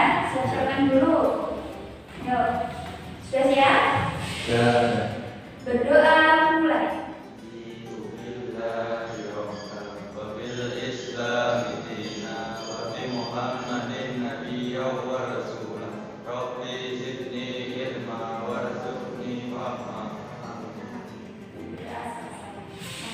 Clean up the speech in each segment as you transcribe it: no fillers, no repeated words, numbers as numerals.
ya. Siap-siapkan dulu. Yuk. Sudah siap? Ya. Berdoa mulai.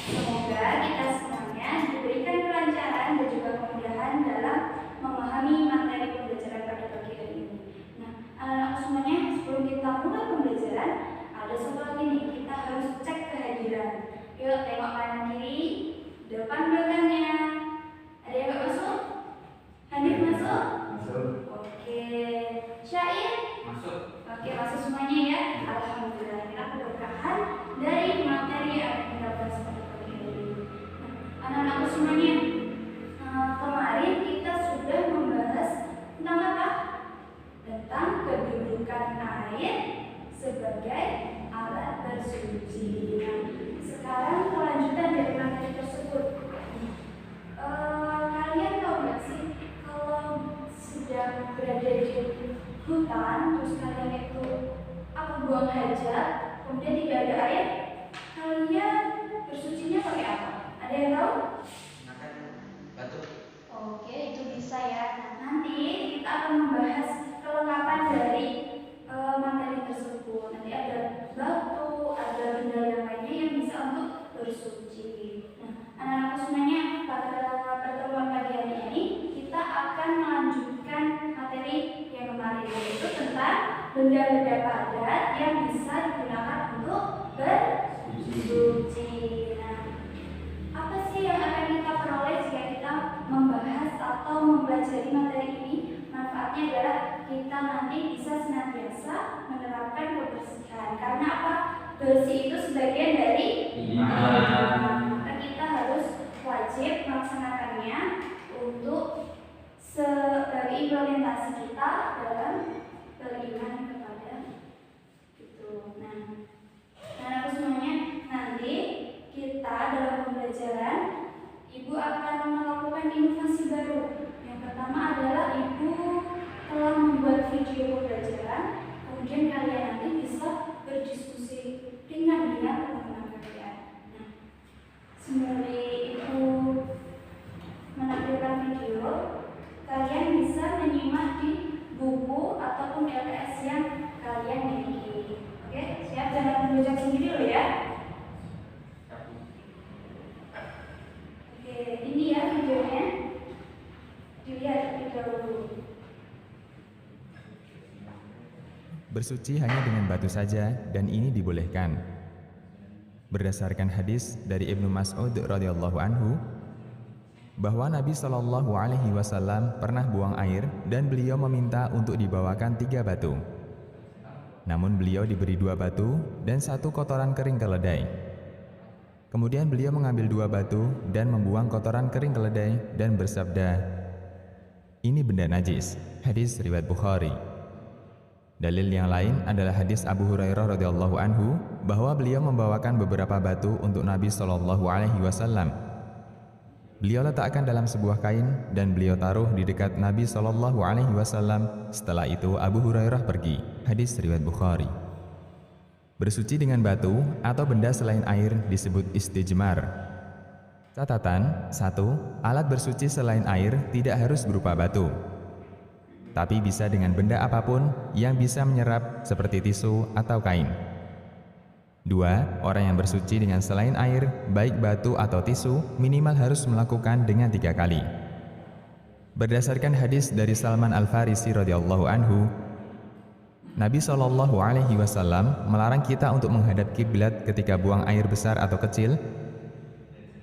Semoga kita semuanya diberikan kelancaran dan juga kemudahan dalam memahami materi pembelajaran pada pagi hari ini. Nah, anak-anak semuanya, sebelum kita mulai pembelajaran, ada satu lagi nih, kita harus cek kehadiran. Yuk, tengok kanan kiri, depan belakangnya. Ada yang nggak masuk? Hanif masuk? Masuk. Oke. Syair? Masuk. Oke, masuk semuanya ya. Alhamdulillah, kita keberkahan dari materi yang kita bahas pada pagi hari ini. Nah, anak-anak semuanya, kemarin kita sudah membahas tentang apa? Tentang kedudukan air sebagai alat bersuci. Nah, sekarang kelanjutan dari materi tersebut. Kalian tahu nggak sih kalau sedang berada di hutan, terus kalian itu buang hajat, kemudian tidak ada air, kalian bersucinya pakai apa? Ada yang tahu? Makan batu. Oke, itu bisa ya. Nah, nanti kita akan membahas kelengkapan dari materi tersebut. Nanti ada batu, ada benda yang lainnya yang bisa untuk bersuci. Nah, anak-anak semuanya, pada pertemuan pagi hari ini kita akan melanjutkan materi yang kemarin, yaitu tentang benda-benda padat yang bisa digunakan untuk bersuci. Nah, apa sih yang akan kita peroleh jika kita membahas atau mempelajari materi ini? Manfaatnya adalah kita nanti bisa senantiasa menerapkan kebersihan. Karena apa? Bersih itu sebagian dari iman. Maka kita harus wajib melaksanakannya untuk sebagai implementasi kita dalam beriman kepada itu. Nah, anak semuanya, nanti kita dalam pembelajaran Ibu akan melakukan inovasi baru. Yang pertama adalah Ibu telah membuat video pembelajaran, kemudian kalian nanti bisa berdiskusi dengan teman-teman kalian. Nah, sembari Ibu menampilkan video, kalian bisa menyimak di buku ataupun LPS yang kalian miliki. Oke, siap? Jangan belajar sendiri loh ya. Oke, ini ya videonya. Dilihat terlebih dahulu. Bersuci hanya dengan batu saja dan ini dibolehkan. Berdasarkan hadis dari Ibnu Mas'ud radhiyallahu anhu bahwa Nabi Shallallahu alaihi wasallam pernah buang air dan beliau meminta untuk dibawakan 3 batu. Namun beliau diberi 2 batu dan 1 kotoran kering keledai. Kemudian beliau mengambil 2 batu dan membuang kotoran kering keledai dan bersabda, "Ini benda najis." Hadis riwayat Bukhari. Dalil yang lain adalah hadis Abu Hurairah radhiyallahu anhu bahwa beliau membawakan beberapa batu untuk Nabi Shallallahu alaihi wasallam. Beliau letakkan dalam sebuah kain dan beliau taruh di dekat Nabi Shallallahu alaihi wasallam. Setelah itu Abu Hurairah pergi. Hadis riwayat Bukhari. Bersuci dengan batu atau benda selain air disebut istijmar. Catatan: 1. Alat bersuci selain air tidak harus berupa batu, tapi bisa dengan benda apapun yang bisa menyerap seperti tisu atau kain. 2. Orang yang bersuci dengan selain air, baik batu atau tisu, minimal harus melakukan dengan 3 kali. Berdasarkan hadis dari Salman Al-Farisi radhiyallahu anhu, Nabi Shallallahu alaihi wasallam melarang kita untuk menghadap kiblat ketika buang air besar atau kecil,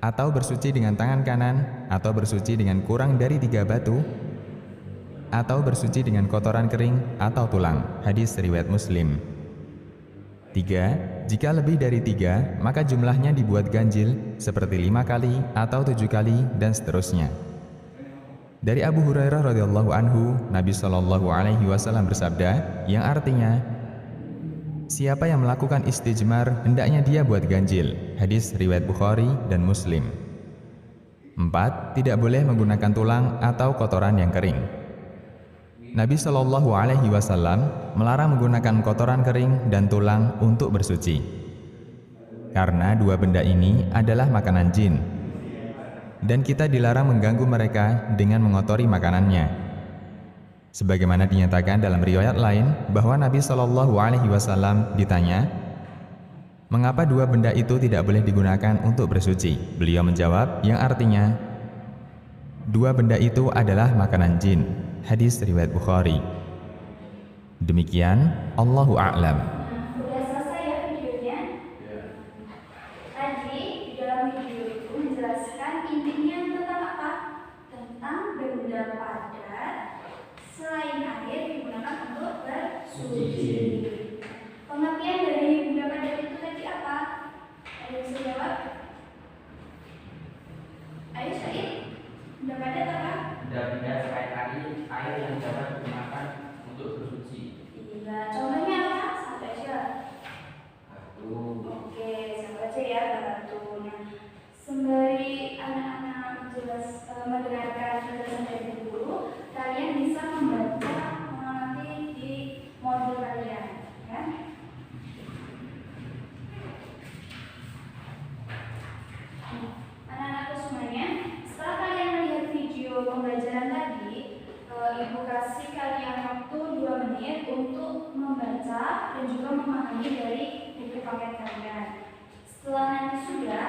atau bersuci dengan tangan kanan, atau bersuci dengan kurang dari 3 batu, atau bersuci dengan kotoran kering atau tulang. Hadis riwayat Muslim. 3. Jika lebih dari 3, maka jumlahnya dibuat ganjil seperti 5 kali atau 7 kali dan seterusnya. Dari Abu Hurairah radhiyallahu anhu, Nabi Shallallahu alaihi wasallam bersabda, yang artinya, siapa yang melakukan istijmar hendaknya dia buat ganjil. Hadis riwayat Bukhari dan Muslim. 4. Tidak boleh menggunakan tulang atau kotoran yang kering. Nabi Shallallahu Alaihi Wasallam melarang menggunakan kotoran kering dan tulang untuk bersuci. Karena dua benda ini adalah makanan jin, dan kita dilarang mengganggu mereka dengan mengotori makanannya. Sebagaimana dinyatakan dalam riwayat lain bahwa Nabi Shallallahu Alaihi Wasallam ditanya, mengapa dua benda itu tidak boleh digunakan untuk bersuci? Beliau menjawab, yang artinya, dua benda itu adalah makanan jin. Hadis riwayat Bukhari. Demikian, Allahu a'lam. Udah selesai ya videonya? Tadi di dalam video itu menjelaskan intinya tentang apa? Tentang benda padat selain air digunakan untuk bersuci. Pengertian dari benda padat itu tadi apa? Ada yang bisa jawab? Ayo Syahid, benda padat apa? Benda-benda selain air yang dapat digunakan untuk bersuci. Iya, contohnya apa? Satu aja. Batu. Oke, satu aja ya batu. Nah, sembari anak-anak mendengarkan penjelasan dari guru, kalian bisa membaca mengamati di modul kalian, ya. Anak-anakku semuanya, setelah kalian melihat video pembelajaran tadi, Ibu kasih kalian waktu 2 menit untuk membaca dan juga memahami dari buku paket kalian. Setelah nanti sudah,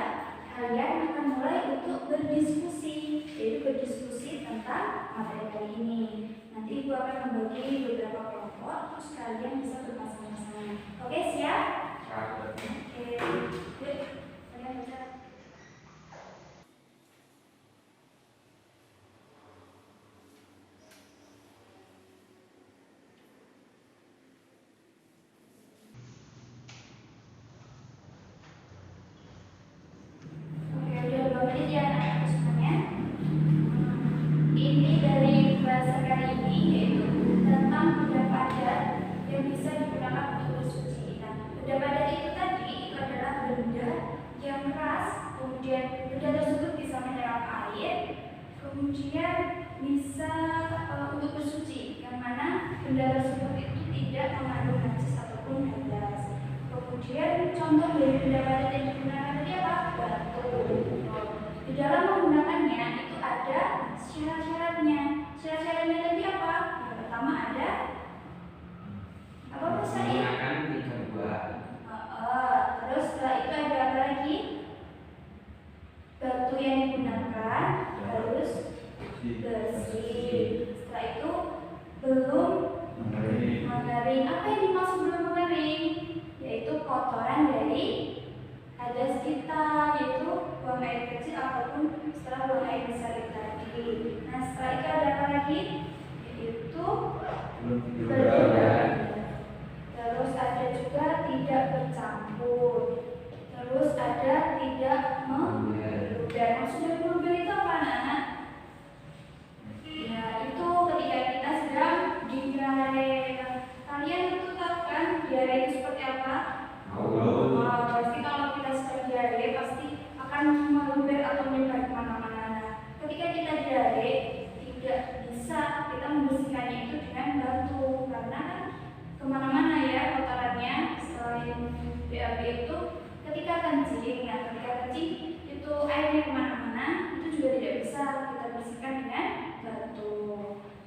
kalian akan mulai untuk berdiskusi, yaitu berdiskusi tentang materi kali ini. Nanti Ibu akan membagi beberapa kelompok, terus kalian bisa berpasang-pasangan. Oke, siap? Oke, yuk, kalian baca. Oke, udah 2 menit ya anak-anak semuanya. Ini dari bahasa kali ini yaitu tentang benda padat yang bisa digunakan untuk bersuci. Nah, benda padat itu tadi itu adalah benda yang keras, kemudian benda tersebut bisa menyerap air, kemudian bisa untuk bersuci, yang mana benda tersebut itu tidak mengandung najis ataupun hadas. Kemudian contoh dari benda padat yang digunakan tadi apa? Batu. Di dalam menggunakannya itu ada syarat-syaratnya. Syarat-syaratnya tadi apa? Yang pertama ada apa Mas Said? Menggunakan 3 buah. Terus setelah itu ada apa lagi? Batu yang digunakan harus bersih. Setelah itu belum mengering. Apa yang dimaksud belum mengering? Yaitu kotoran dari hadas kita, yaitu buang air kecil ataupun setelah buang air besar itu tadi. Nah, setelah itu ada apa lagi? Yaitu berbeda. Terus ada juga tidak bercampur. Terus ada tidak meluber. Maksud dari meluber itu apa, anak-anak? Ya, itu ketika kita sedang diare. Kalian itu tahu kan diare itu seperti apa? Pasti kalau kita sedang diare pasti akan meluber atau menyebar kemana-mana. Ketika kita diare tidak bisa kita membersihkannya itu dengan batu, karena kan kemana-mana ya kotorannya. Selain BAB itu ketika kencing, nah ketika kencing itu airnya kemana-mana, itu juga tidak bisa kita bersihkan dengan batu.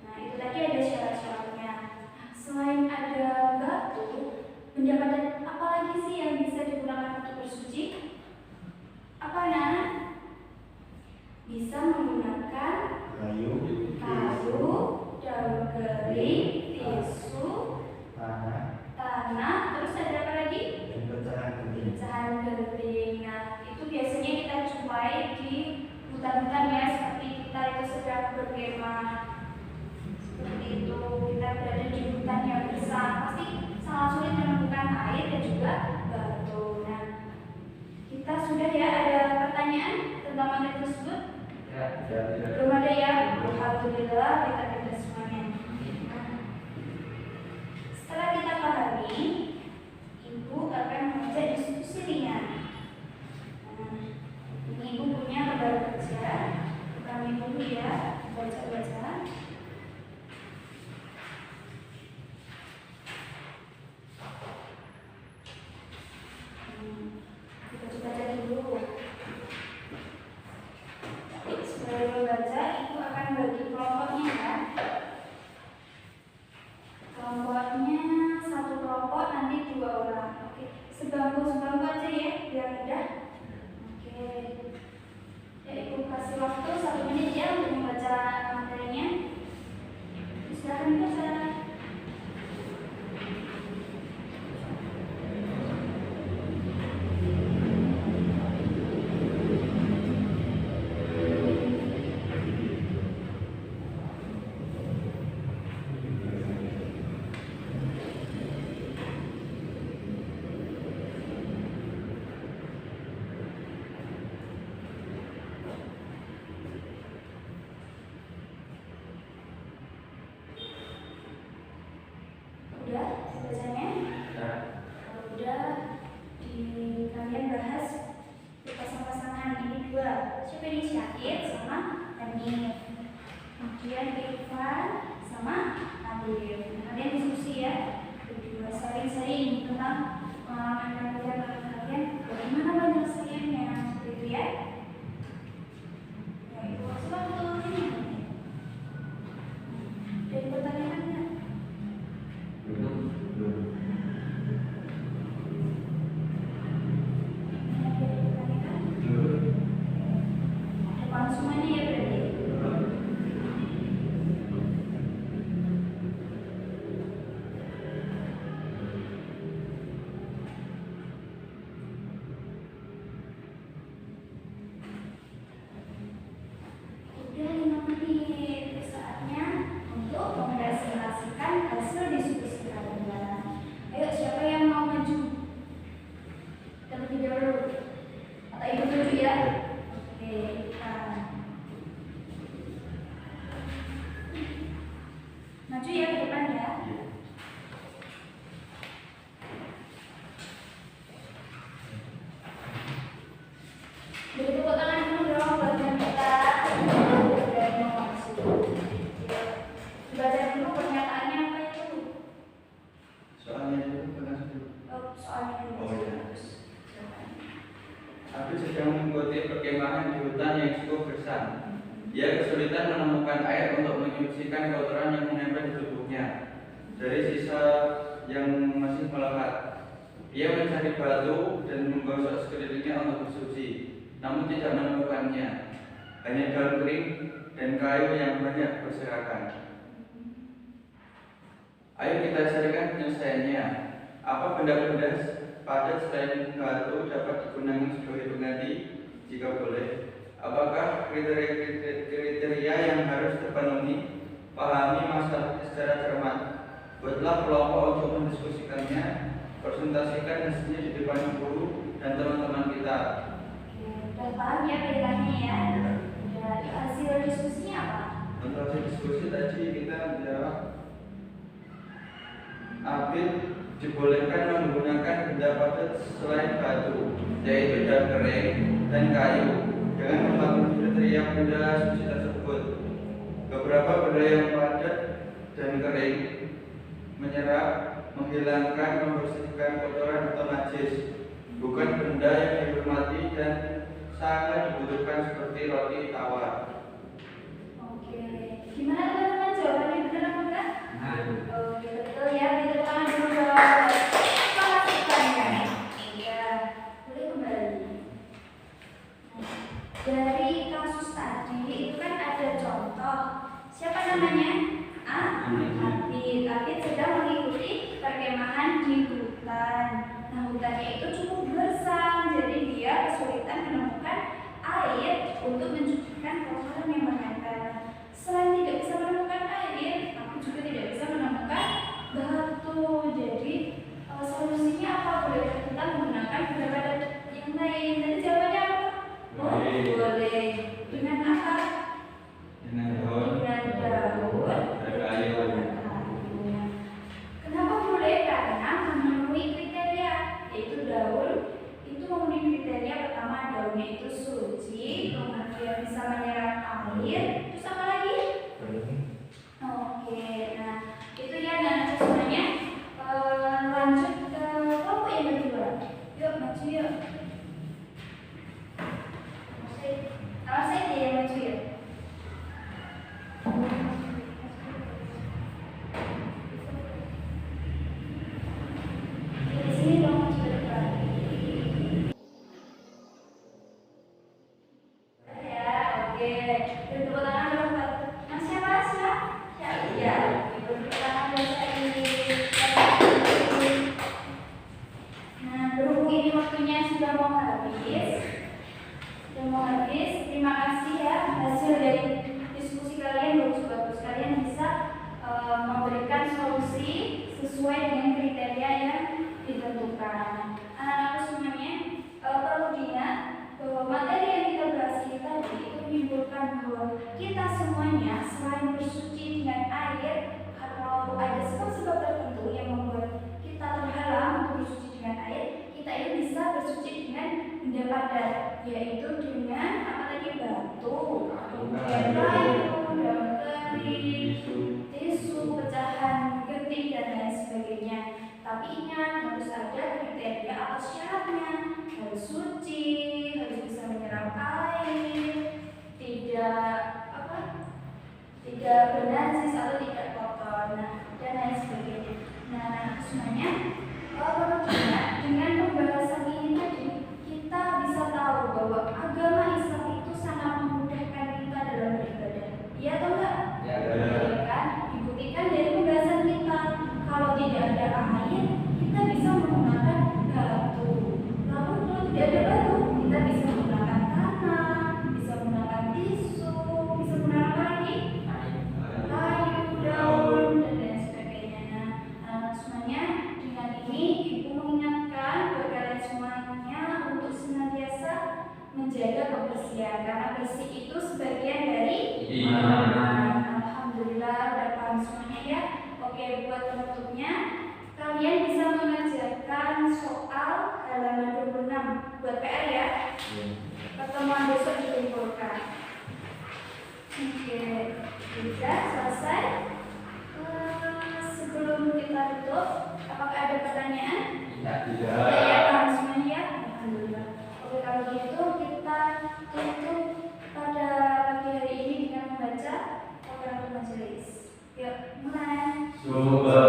Nah itu tadi ada syarat-syaratnya. Nah, selain ada batu, benda padat apa lagi sih yang bisa digunakan untuk bersuci? Apa Nana? Bisa menggunakan kayu, daun kering, tisu, tanah, terus ada apa lagi? Pecahan genting. Nah, itu biasanya kita jumpai di hutan-hutan ya, seperti kita itu sedang berkemah. Seperti itu, kita berada di hutan yang besar, pasti sangat sulit menemukan air dan juga batu. Nah, kita sudah ya, ada pertanyaan tentang materi tersebut? Belum ada ya? Alhamdulillah, kita ada semuanya. Setelah kita pahami, Ibu akan membaca diskusi ringan. Ini Ibu punya lembar kerja, kami dulu ya, baca-baca. Kelompoknya satu kelompok nanti 2 orang. Oke, sebangku aja ya biar mudah. Oke. Ya, Ibu kasih waktu 1 menit ya untuk membaca materinya. Silakan dibaca. Udah bacanya? Kalau udah, kalian bahas pasang-pasangan ini 2. Siapa ini? Syahid sama Hanif. Kemudian Irfan sama Adil. Kalian diskusi ya, berdua sharing tentang pengalaman kalian bagaimana penyelesaiannya, seperti itu ya. Ya, Ibu kasih waktu ini. Dari pertanyaannya. Depan semuanya ya berarti. Udah 5 menit, saatnya untuk mempresentasikan hasil diskusi kalian. Ayo, siapa yang mau maju? Kita bertiga dulu. Atau Ibu maju ya? Oke, maju ya ke depan ya. Beri tepuk tangan dulu dong buat yang kita udah mau masuk. Baca dulu pernyataannya apa itu? Soalnya itu pernah sebut. Soalnya dulu. Oh, iya. Aku sedang mengikuti perkemahan di hutan yang cukup gersang. Dia kesulitan menemukan air untuk menyucikan kotoran yang menempel di tubuhnya dari sisa yang masih melekat. Dia mencari batu dan menggosok sekelilingnya untuk bersuci, namun tidak menemukannya. Hanya daun kering dan kayu yang banyak berserakan. Ayo kita carikan penyelesaiannya. Apa benda-benda padat selain batu dapat digunakan sebagai pengganti jika boleh? Apakah kriteria yang harus terpenuhi? Pahami masalah secara cermat. Buatlah kelompok untuk mendiskusikannya. Presentasikan hasilnya di depan guru dan teman-teman kita. Oke, udah paham ya bedanya ya? Udah, hasil diskusinya apa? Untuk hasil diskusi tadi kita jawab Abid dibolehkan menggunakan benda padat selain batu, yaitu daun kering dan kayu, dengan membangun kriteria benda suci tersebut. Beberapa benda yang padat dan kering menyerap, menghilangkan, membersihkan kotoran atau najis, bukan benda yang dihormati dan sangat dibutuhkan seperti roti tawar. Oke, gimana teman-teman, jawabannya benar apa enggak? Oke, betul ya, beri tangan dulu dong. Pastikan ya. Ya, boleh kembali. Dari kasus tadi itu kan ada contoh. Siapa namanya? Abid sedang mengikuti perkemahan di hutan. Nah, hutannya itu cukup gersang, jadi dia kesulitan menemukan air untuk mencucikan kotoran yang menempel. Selain tidak bisa menemukan memberikan solusi sesuai dengan kriteria yang ditentukan. Anak-anakku semuanya perlu diingat bahwa materi yang kita bahas ini tadi itu menyimpulkan bahwa kita semuanya selain bersuci dengan air, kalau ada sebab-sebab tertentu yang membuat kita terhalang untuk bersuci dengan air, kita ini bisa bersuci dengan benda padat, yaitu dengan apa tadi, batu, kemudian kayu, daun kering, tisu, pecahan genting dan lain sebagainya. Tapi ingat, harus ada kriteria atau syaratnya, harus suci, harus bisa menyerap air, tidak bernajis atau tidak kotor, dan lain sebagainya. Nah, semuanya perlu diingat, dengan pembahasan ini tadi kita bisa tahu bahwa agama Islam itu sangat memudahkan kita dalam beribadah. Iya atau enggak? Ya. Ya kan? Dibuktikan dari pembahasan kita. Kalau tidak ada air, kita bisa menggunakan batu. Lalu kalau tidak ada batu, kita bisa menggunakan tanah, bisa menggunakan tisu, bisa menggunakan apa lagi? Kayu, daun, dan lain sebagainya. Nah, anak-anak semuanya, dengan ini Ibu mengingatkan buat kalian semuanya untuk senantiasa menjaga kebersihan, karena bersih itu sebagian dari iman. Alhamdulillah, udah paham semuanya ya. Oke, buat penutupnya, kalian bisa mengerjakan soal halaman 26 buat PR ya. Pertemuan besok dikumpulkan. Oke, bisa selesai. Sebelum kita tutup, apakah ada pertanyaan? Tidak. Ya, paham semuanya ya? Alhamdulillah. Oke, kalau gitu kita tutup pada pagi hari ini dengan membaca Qur'an majelis. Yuk, mulai. Subhanallah.